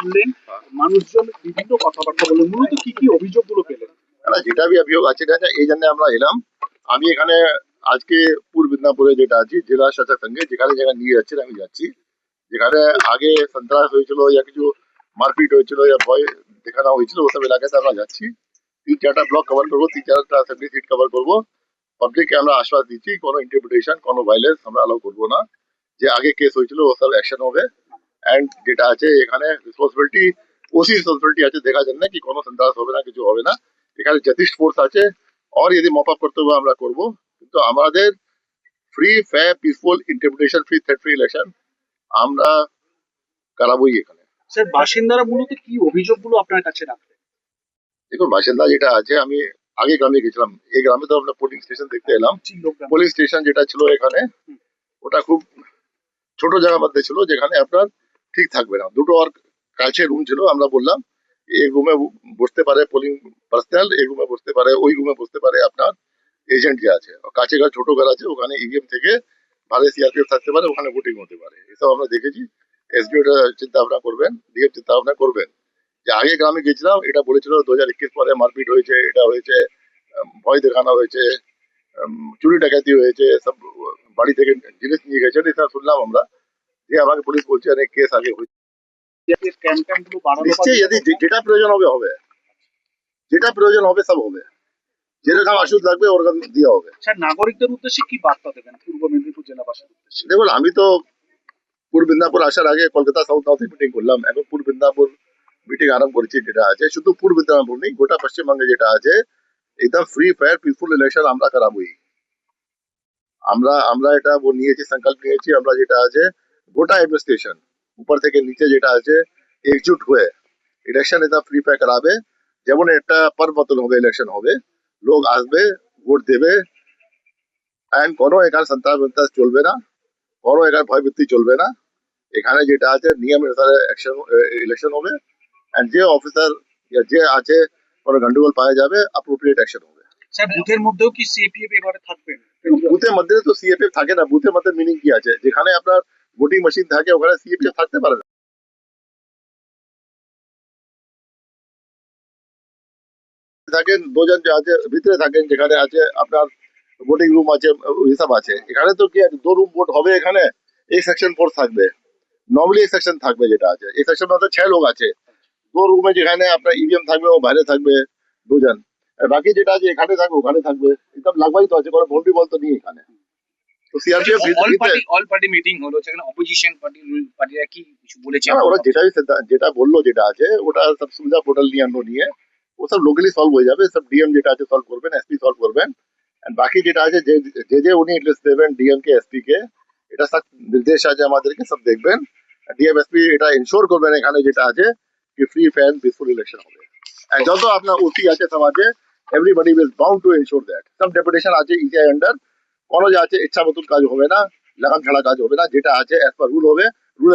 শুনলেন, মানুষজন বিভিন্ন কথাবার্তা বললেন, মূলত কি কি অভিযোগগুলো পেলেন? যেটা অভিযোগ আছে এই জন্য আমরা এলাম। আমি এখানে আজকে পূর্ব মিদনাপুরে যেটা আছি জেলা শাসক সঙ্গে যেখানে যেখানে নিয়ে যাচ্ছেন আমি যাচ্ছি। যেখানে আগে সন্ত্রাস হয়েছিল या কিছু মারপিট হয়েছিল या ভয় দেখানো হয়েছিল ওসব এলাকাতে আমরা যাচ্ছি। 3-4টা ব্লক কভার করবো, 3-4টা অ্যাসেম্বলি সিট কভার করবো। পাবলিককে আমরা আশ্বাস দিচ্ছি কোনো ইন্টারপ্রিটেশন কোনো ভাইলেন্স আমরা অ্যালাউ করবো না। যে আগে কেস হয়েছিল ওসব অ্যাকশন হবে। এন্ড যেটা আছে এখানে রেসপন্সিবিলিটি ওসি রেসপন্সিবিলিটি আছে দেখার জন্য কি কোনো সন্ত্রাস হবে না, কিছু হবে না। এখানে যথেষ্ট ফোর্স আছে। और यदि मॉप अप करते हुए আমরা করব, কিন্তু আমাদের free fair peaceful interpretation free threat free election আমরা করাবোই এখানে। স্যার, বাসিন্দারা মূলত কি অভিযোগগুলো আপনার কাছে রাখলেন? দেখুন বাসিন্দা যেটা আছে আমি আগে গ্রামে গেছিলাম, এই গ্রামে তো আমরা পোলিং স্টেশন দেখতে এলাম। পোলিং স্টেশন যেটা ছিল এখানে ওটা খুব ছোট জায়গার মধ্যে ছিল যেখানে আপনার ঠিক থাকবে না। দুটো আর কাছে রুম ছিল। আমরা বললাম এই রুমে বসতে পারে পোলিং পার্সোনাল, এই রুমে বসতে পারে, ওই রুমে বসতে পারে আপনার এজেন্ট যে আছে। কাছে ঘর ছোট ঘর আছে ওখানে ইভিএম থেকে ভালো সিআরপিএফ থাকতে পারে, ওখানে ভোটিং হতে পারে। এসব আমরা দেখেছি। এসডিও চিন্তা ভাবনা করবেন, ডিএম চিন্তা ভাবনা করবেন। যে আগে গ্রামে গেছিলাম এটা বলেছিল 2021 পরে মারপিট হয়েছে, এটা হয়েছে, ভয় দেখানো হয়েছে, চুরি ডাকাতি হয়েছে, সব বাড়ি থেকে জিনিস নিয়ে গেছে, এটা শুনলাম আমরা। যে আমাকে পুলিশ বলছে অনেক কেস আগে হয়েছে। নিশ্চয়ই যদি যেটা প্রয়োজন হবে হবে, যেটা প্রয়োজন হবে সব হবে, যেরকম ওষুধ লাগবে ওরকম দেওয়া হবে। স্যার, নাগরিকদের উদ্দেশ্যে কি বার্তা দেবেন পূর্ব মেদিনীপুর জেলাবাসীর উদ্দেশ্যে? দেখুন আমি তো পূর্ব মিদনাপুর আসার আগে কলকাতা সাউথ নর্থে মিটিং করলাম, এখন পূর্ব মিদনাপুর মিটিং আরম্ভ করেছি। যেটা আছে শুধু পূর্ব মিদনাপুর নেই, গোটা পশ্চিমবঙ্গে যেটা আছে একদম ফ্রি ফায়ার পিসফুল ইলেকশন আমরা করাবোই। আমরা এটা নিয়েছি, সংকল্প নিয়েছি। আমরা যেটা আছে গোটা এডমিনিস্ট্রেশন উপর থেকে নিচে যেটা আছে একজুট হয়ে ইলেকশন এটা ফ্রি ফায়ার করাবে। যেমন একটা পর্ব মতন হবে, ইলেকশন হবে, লোক আসবে, ভোট দেবে। এন্ড কোনো এখানে সন্ত্রাস চলবে না, কোনো এখানে ভয়ভীতি চলবে না। এখানে যেটা আছে নিয়ম অনুসারে ইলেকশন হবে। এন্ড যে অফিসার যে আছে কোনো গন্ডগোল পাওয়া যাবে অ্যাপ্রোপ্রিয়েট অ্যাকশন হবে। স্যার, বুথের মধ্যেও কি সিপিএফ এবারে থাকবেন? বুথের মধ্যে তো সিএপিএফ থাকে না। বুথের মধ্যে মিনিং কি আছে? যেখানে আপনার ভোটিং মেশিন থাকে ওখানে সিএপিএফ থাকতে পারে না। থাকেন দুজন যে আছে ভিতরে থাকেন, যেখানে আছে আপনার ভোটিং রুম আছে, হিসাব আছে। এখানে তো কি আছে, 2 রুম ভোট হবে। এখানে এক সেকশন ফোর্স থাকবে, নর্মালি এক সেকশন থাকবে। যেটা আছে এই সেকশন মধ্যে 6 লোক আছে। 2 রুমে যেখানে আপনার ইভিএম থাকবে ও বাইরে থাকবে দুজন, আর বাকি যেটা আছে এখানে থাকবে ওখানে থাকবে। একদম লাগবাই তো আছে, কোনো ভোল্টি বল তো নেই এখানে। তো সিআরপিএফ অল পার্টি মিটিং হলো, সেখানে অপোজিশন পার্টিরা কি কিছু বলেছে? ওরা যেটা বললো যেটা আছে ওটা সব সুবিধা পোর্টাল নিয়ে নিয়ে ও সব লোকালি সলভ হয়ে যাবে। সব ডিএম যেটা আছে সলভ করবেন, এসপি সলভ করবেন। এন্ড বাকি যেটা আছে যে উনি লিস্ট দেবেন ডিএম কে এসপি কে, এটা সব নির্দেশ আছে আমাদেরকে, সব দেখবেন। ডিএম এসপি এটা ইনশোর করবেন এখানে যেটা আছে কি ফ্রি ফেয়ার পিসফুল ইলেকশন হবে। এন্ড যত আপনার ওসি আছে সমাজে everybody will bound to insure that. সব ডেপুটেশন আছে ইসিআই আন্ডার। কোনো যে আছে ইচ্ছা মতন কাজ হবে না, লাগাম ছাড়া কাজ হবে না। যেটা আছে অ্যাজ পার রুল হবে, রুল